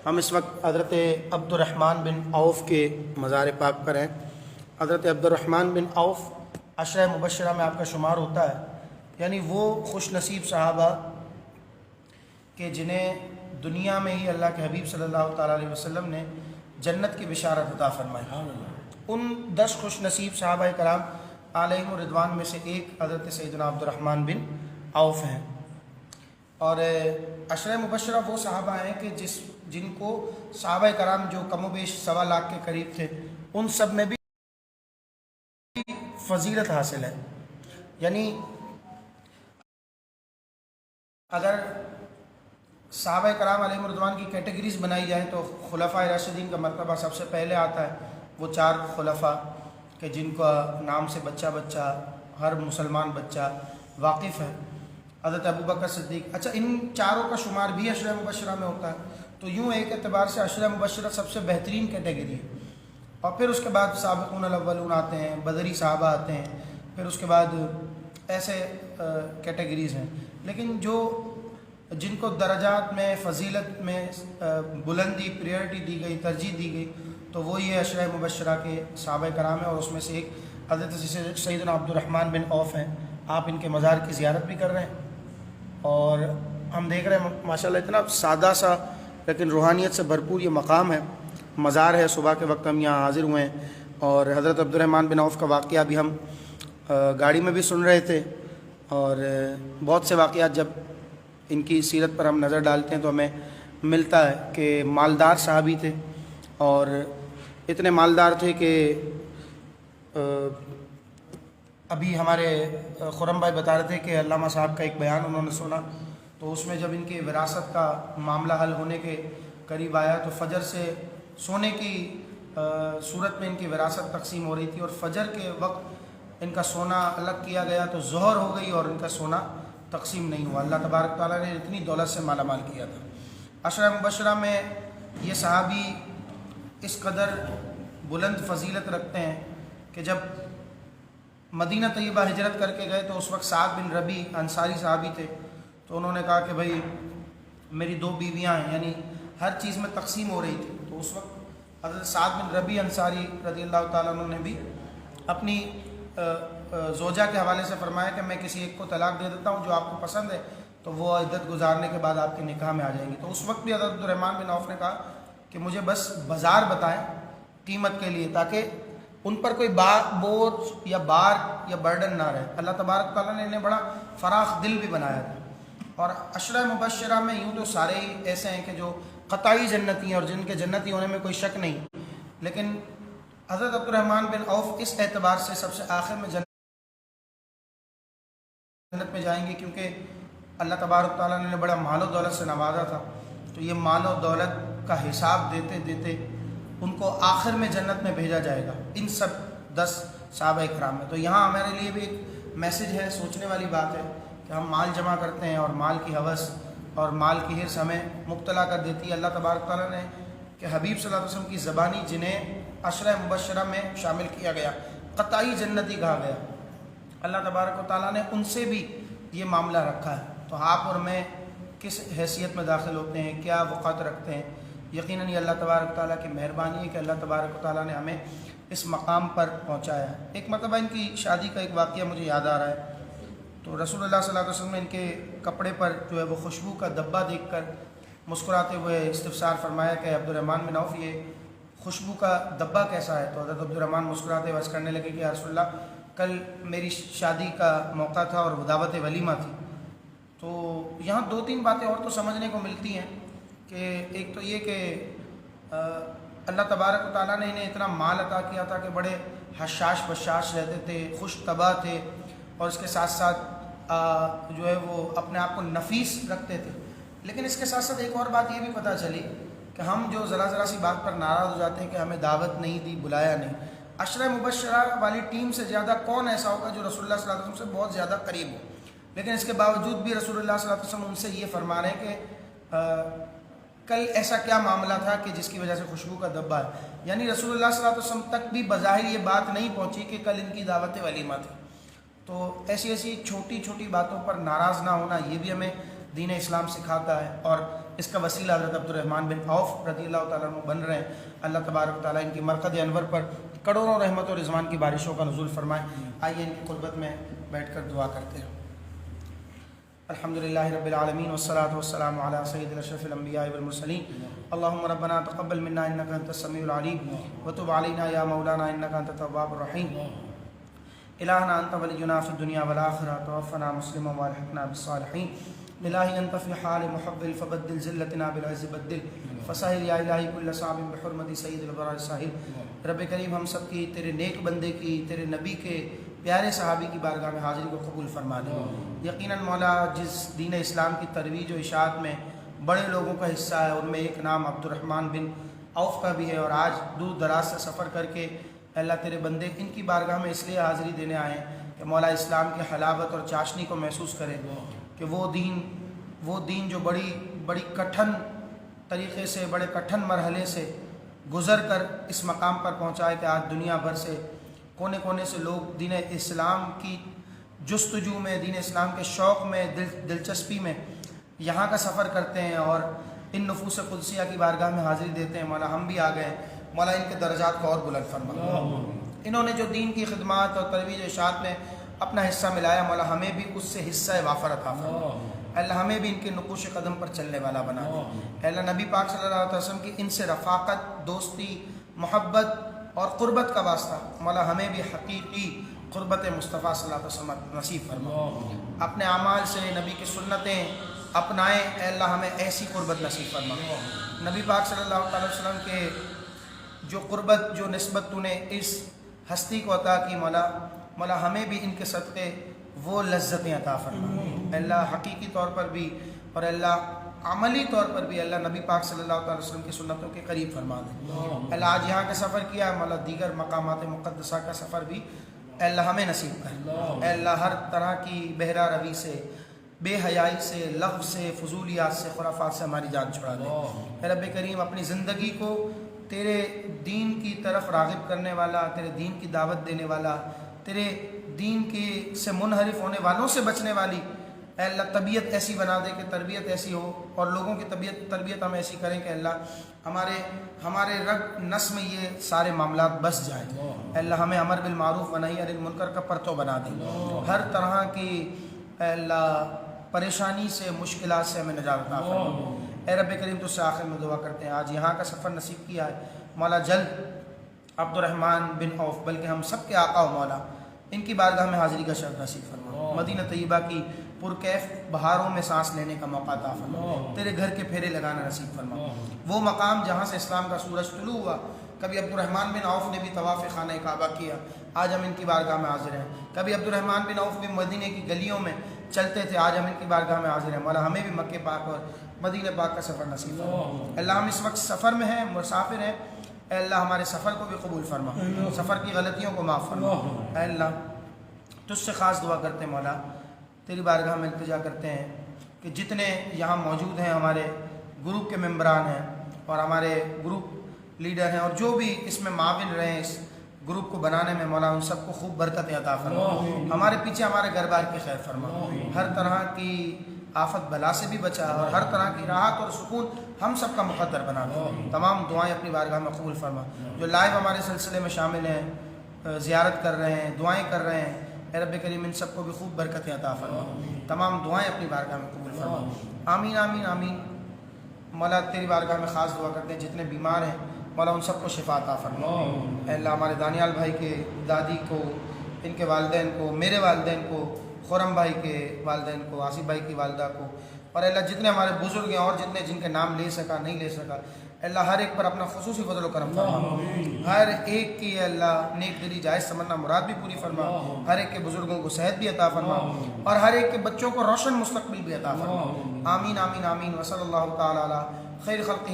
ہم اس وقت حضرت عبد الرحمن بن عوف کے مزار پاک پر ہیں۔ حضرت عبد الرحمن بن عوف عشرہ مبشرہ میں آپ کا شمار ہوتا ہے، یعنی وہ خوش نصیب صحابہ کہ جنہیں دنیا میں ہی اللہ کے حبیب صلی اللہ تعالیٰ علیہ وسلم نے جنت کی بشارت عطا فرمائی۔ ان 10 خوش نصیب صحابہ کرام علیہم الرضوان میں سے ایک حضرت سیدنا عبد الرحمن بن عوف ہیں۔ اور عشرہ مبشرہ وہ صحابہ ہیں کہ جن کو صحابہ کرام جو کم و بیش 1.25 لاکھ کے قریب تھے، ان سب میں بھی فضیلت حاصل ہے۔ یعنی اگر صحابہ کرام علیہم الرضوان کی کیٹیگریز بنائی جائیں تو خلفاء راشدین کا مرتبہ سب سے پہلے آتا ہے، وہ 4 خلفاء کہ جن کا نام سے بچہ ہر مسلمان بچہ واقف ہے۔ حضرت ابوبکر صدیق، اچھا ان چاروں کا شمار بھی عشرہ مبشرہ میں ہوتا ہے، تو یوں ایک اعتبار سے عشرہ مبشرہ سب سے بہترین کیٹیگری ہے۔ اور پھر اس کے بعد سابقون الاولون آتے ہیں، بدری صحابہ آتے ہیں، پھر اس کے بعد ایسے کیٹیگریز ہیں۔ لیکن جن کو درجات میں فضیلت میں بلندی پریورٹی دی گئی، ترجیح دی گئی، تو وہ یہ عشرہ مبشرہ کے صحابہ کرام ہیں، اور اس میں سے ایک حضرت سیدنا عبد الرحمن بن عوف ہیں۔ آپ ان کے مزار کی زیارت بھی کر رہے ہیں، اور ہم دیکھ رہے ہیں ماشاءاللہ اتنا سادہ سا لیکن روحانیت سے بھرپور یہ مقام ہے، مزار ہے۔ صبح کے وقت ہم یہاں حاضر ہوئے ہیں، اور حضرت عبد الرحمن بن عوف کا واقعہ بھی ہم گاڑی میں بھی سن رہے تھے، اور بہت سے واقعات جب ان کی سیرت پر ہم نظر ڈالتے ہیں تو ہمیں ملتا ہے کہ مالدار صحابی تھے، اور اتنے مالدار تھے کہ ابھی ہمارے خرم بھائی بتا رہے تھے کہ علامہ صاحب کا ایک بیان انہوں نے سنا، تو اس میں جب ان کی وراثت کا معاملہ حل ہونے کے قریب آیا تو فجر سے سونے کی صورت میں ان کی وراثت تقسیم ہو رہی تھی، اور فجر کے وقت ان کا سونا الگ کیا گیا تو ظہر ہو گئی اور ان کا سونا تقسیم نہیں ہوا۔ اللہ تبارک تعالیٰ نے اتنی دولت سے مالا مال کیا تھا۔ عشرہ مبشرہ میں یہ صحابی اس قدر بلند فضیلت رکھتے ہیں کہ جب مدینہ طیبہ ہجرت کر کے گئے تو اس وقت سعد بن ربی انصاری صحابی تھے، تو انہوں نے کہا کہ بھائی میری 2 بیویاں ہیں، یعنی ہر چیز میں تقسیم ہو رہی تھی، تو اس وقت حضرت سعد بن ربی انصاری رضی اللہ تعالیٰ عنہ نے بھی اپنی زوجہ کے حوالے سے فرمایا کہ میں کسی ایک کو طلاق دے دیتا ہوں، جو آپ کو پسند ہے تو وہ عدت گزارنے کے بعد آپ کے نکاح میں آ جائیں گی۔ تو اس وقت بھی حضرت عبد الرحمن بن عوف نے کہا کہ مجھے بس بازار بتائیں قیمت کے لیے، تاکہ ان پر کوئی بوجھ یا بار یا برڈن نہ رہے۔ اللہ تبارک تعالیٰ نے انہیں بڑا فراخ دل بھی بنایا تھا۔ اور عشرہ مبشرہ میں یوں تو سارے ہی ایسے ہیں کہ جو قطعی جنتی ہیں اور جن کے جنتی ہونے میں کوئی شک نہیں، لیکن حضرت عبد الرحمن بن عوف اس اعتبار سے سب سے آخر میں جنت میں جائیں گے کیونکہ اللہ تبارک تعالیٰ نے بڑا مال و دولت سے نوازا تھا، تو یہ مال و دولت کا حساب دیتے دیتے ان کو آخر میں جنت میں بھیجا جائے گا، ان سب 10 صحابہ کرام میں۔ تو یہاں ہمارے لیے بھی ایک میسج ہے، سوچنے والی بات ہے کہ ہم مال جمع کرتے ہیں اور مال کی ہوس اور مال کی حرص ہمیں مبتلا کر دیتی ہے۔ اللہ تبارک تعالیٰ نے کہ حبیب صلی اللہ علیہ وسلم کی زبانی جنہیں عشرہ مبشرہ میں شامل کیا گیا، قطعی جنتی کہا گیا، اللہ تبارک و تعالیٰ نے ان سے بھی یہ معاملہ رکھا ہے۔ تو آپ اور میں کس حیثیت میں داخل ہوتے ہیں، کیا وقت رکھتے ہیں؟ یقیناً یہ اللہ تبارک تعالیٰ کی مہربانی ہے کہ اللہ تبارک و تعالیٰ نے ہمیں اس مقام پر پہنچایا ہے۔ ایک مرتبہ ان کی شادی کا ایک واقعہ مجھے یاد آ رہا ہے، تو رسول اللہ صلی اللہ علیہ وسلم نے ان کے کپڑے پر جو ہے وہ خوشبو کا ڈبہ دیکھ کر مسکراتے ہوئے استفسار فرمایا کہ عبد الرحمن بن عوف یہ خوشبو کا ڈبہ کیسا ہے؟ تو حضرت عبد الرحمن مسکراتے ہوئے عرض کرنے لگے کہ یا رسول اللہ کل میری شادی کا موقع تھا اور دعوت ولیمہ تھی۔ تو یہاں 2-3 باتیں اور تو سمجھنے کو ملتی ہیں کہ ایک تو یہ کہ اللہ تبارک و تعالیٰ نے انہیں اتنا مال عطا کیا تھا کہ بڑے حشاش بشاش رہتے تھے، خوش طبع تھے، اور اس کے ساتھ ساتھ جو ہے وہ اپنے آپ کو نفیس رکھتے تھے۔ لیکن اس کے ساتھ ساتھ ایک اور بات یہ بھی پتہ چلی کہ ہم جو ذرا سی بات پر ناراض ہو جاتے ہیں کہ ہمیں دعوت نہیں دی، بلایا نہیں، عشرہ مبشرہ والی ٹیم سے زیادہ کون ایسا ہوگا جو رسول اللہ صلی اللہ علیہ وسلم سے بہت زیادہ قریب ہو، لیکن اس کے باوجود بھی رسول اللہ صلی اللہ علیہ وسلم ان سے یہ فرما رہے ہیں کہ کل ایسا کیا معاملہ تھا کہ جس کی وجہ سے خوشبو کا ڈبہ ہے، یعنی رسول اللہ صلی اللہ علیہ وسلم تک بھی بظاہر یہ بات نہیں پہنچی کہ کل ان کی دعوت ولیمہ تھی۔ تو ایسی چھوٹی چھوٹی باتوں پر ناراض نہ ہونا، یہ بھی ہمیں دین اسلام سکھاتا ہے۔ اور اس کا وسیلہ حضرت عبدالرحمن بن عوف رضی اللہ تعالیٰ عنہ بن رہے ہیں۔ اللہ تبارک و تعالیٰ ان کی مرقد انور پر کروڑوں رحمت و رضوان کی بارشوں کا نزول فرمائے۔ آئیے ان کی قربت میں بیٹھ کر دعا کرتے ہیں۔ الحمدللہ رب العالمین والصلاة والسلام علی سید اشرف الانبیاء والمرسلین۔ اللہم ربنا تقبل منا انک انت السمیع العلیم وتب علینا یا مولانا انک انت التواب الرحیم۔ الہنا انت ولینا فی الدنیا والآخرہ توفنا مسلما والحقنا بالصالحین۔ الہی انت فی حال محول فبدل ذلتنا بالعز بدل فسہل یا الہی کل صعب بحرمت سید البرار ساحل۔ رب کریم ہم سب کی تیرے نیک بندے کی، تیرے نبی کے پیارے صحابی کی بارگاہ میں حاضری کو قبول فرما دے۔ یقیناً مولا جس دین اسلام کی ترویج و اشاعت میں بڑے لوگوں کا حصہ ہے، ان میں ایک نام عبدالرحمن بن عوف کا بھی ہے، اور آج دور دراز سے سفر کر کے اللہ تیرے بندے ان کی بارگاہ میں اس لیے حاضری دینے آئے ہیں کہ مولا اسلام کی حلاوت اور چاشنی کو محسوس کرے کہ وہ دین جو بڑی کٹھن طریقے سے، بڑے کٹھن مرحلے سے گزر کر اس مقام پر پہنچا ہے کہ آج دنیا بھر سے کونے کونے سے لوگ دین اسلام کی جستجو میں، دین اسلام کے شوق میں، دلچسپی میں یہاں کا سفر کرتے ہیں اور ان نفوس قدسیہ کی بارگاہ میں حاضری دیتے ہیں۔ مولا ہم بھی آ گئے، مولا ان کے درجات کو اور بلند فرما۔ انہوں نے جو دین کی خدمات اور ترویج و اشاعت میں اپنا حصہ ملایا، مولا ہمیں بھی اس سے حصہ وافر عطا فرما۔ اللہ ہمیں بھی ان کے نقوش قدم پر چلنے والا بنا دے۔ اللہ نبی پاک صلی اللہ علیہ وسلم کی ان سے رفاقت، دوستی، محبت اور قربت کا واسطہ مولا ہمیں بھی حقیقی قربت مصطفیٰ صلی اللہ علیہ وسلم نصیب فرما۔ اپنے اعمال سے نبی کی سنتیں اپنائیں، اے اللہ ہمیں ایسی قربت نصیب فرما۔ نبی پاک صلی اللہ علیہ وسلم کے جو قربت، جو نسبت تو نے اس ہستی کو عطا کی، مولا ہمیں بھی ان کے صدقے وہ لذتیں عطا فرما۔ اے اللہ حقیقی طور پر بھی اور اللہ عملی طور پر بھی اللہ نبی پاک صلی اللہ علیہ وسلم کی سنتوں کے قریب فرما دے۔ اللہ آج یہاں کا سفر کیا، مولا دیگر مقامات مقدسہ کا سفر بھی اے اللہ ہمیں نصیب کر۔ اے اللہ ہر طرح کی بہرہ روی سے، بے حیائی سے، لغو سے، فضولیات سے، خرافات سے ہماری جان چھڑا دے۔ اے رب کریم اپنی زندگی کو تیرے دین کی طرف راغب کرنے والا، تیرے دین کی دعوت دینے والا، تیرے دین کے سے منحرف ہونے والوں سے بچنے والی اے اللہ طبیعت ایسی بنا دے کہ تربیت ایسی ہو، اور لوگوں کی تربیت ہم ایسی کریں کہ اللہ ہمارے رگ نس میں یہ سارے معاملات بس جائیں۔ اے اللہ ہمیں امر بالمعروف و نہی عن المنکر کا پرتو بنا دیں۔ ہر طرح کی اے اللہ پریشانی سے، مشکلات سے ہمیں نجات عطا فرما۔ اے رب کریم تجھ سے آخر میں دعا کرتے ہیں، آج یہاں کا سفر نصیب کیا ہے مولا، جلد عبدالرحمن بن عوف بلکہ ہم سب کے آقا و مولا ان کی بارگاہ میں حاضری کا شرف نصیب فرما۔ مدینہ طیبہ کی پرکیف بہاروں میں سانس لینے کا موقع عطا فرما۔ تیرے گھر کے پھیرے لگانا نصیب فرما۔ وہ مقام جہاں سے اسلام کا سورج طلوع ہوا، کبھی عبدالرحمن بن عوف نے بھی طواف خانہ کعبہ کیا، آج ہم ان کی بارگاہ میں حاضر ہیں۔ کبھی عبدالرحمن بن عوف بھی مدینہ کی گلیوں میں چلتے تھے، آج ہم ان کی بارگاہ میں حاضر ہیں۔ مولا ہمیں بھی مکہ پاک اور مدینہ پاک کا سفر نصیب فرما۔ اللہ ہم اس وقت سفر میں ہیں، مسافر ہیں، اے اللہ ہمارے سفر کو بھی قبول فرما، سفر کی غلطیوں کو معاف فرما۔ اے اللہ تجھ سے خاص دعا کرتے ہیں مولا، تیری بارگاہ میں التجا کرتے ہیں کہ جتنے یہاں موجود ہیں، ہمارے گروپ کے ممبران ہیں اور ہمارے گروپ لیڈر ہیں، اور جو بھی اس میں معاون رہے ہیں اس گروپ کو بنانے میں، مولا ان سب کو خوب برکتیں عطا فرما۔ ہمارے پیچھے ہمارے گھر بار کی خیر فرما، ہر طرح کی آفت بلا سے بھی بچا، اور ہر طرح کی راحت اور سکون ہم سب کا مقدر بنا دے۔ تمام دعائیں اپنی بارگاہ میں قبول فرما۔ جو لائیو ہمارے سلسلے میں شامل ہیں، زیارت کر رہے ہیں، دعائیں کر رہے ہیں، اے رب کریم ان سب کو بھی خوب برکتیں عطا فرما۔ تمام دعائیں اپنی بارگاہ میں قبول فرما۔ آمین آمین آمین۔ مولا تیری بارگاہ میں خاص دعا کرتے ہیں جتنے بیمار ہیں، مولا ان سب کو شفا عطا فرما۔ اے اللہ ہمارے دانیال بھائی کے دادی کو، ان کے والدین کو، میرے والدین کو، خرم بھائی کے والدین کو، آصف بھائی کی والدہ کو، اور اللہ جتنے ہمارے بزرگ ہیں اور جتنے جن کے نام لے سکا نہیں لے سکا، اللہ ہر ایک پر اپنا خصوصی فضل و کرم فرما۔ ہر ایک کی اللہ نیک دلی جائز تمنا مراد بھی پوری فرما، ہر ایک کے بزرگوں کو صحت بھی عطا فرما، اور ہر ایک کے بچوں کو روشن مستقبل بھی عطا فرما۔ آمین آمین آمین۔ وصلی اللہ تعالی علی خیر خلقہ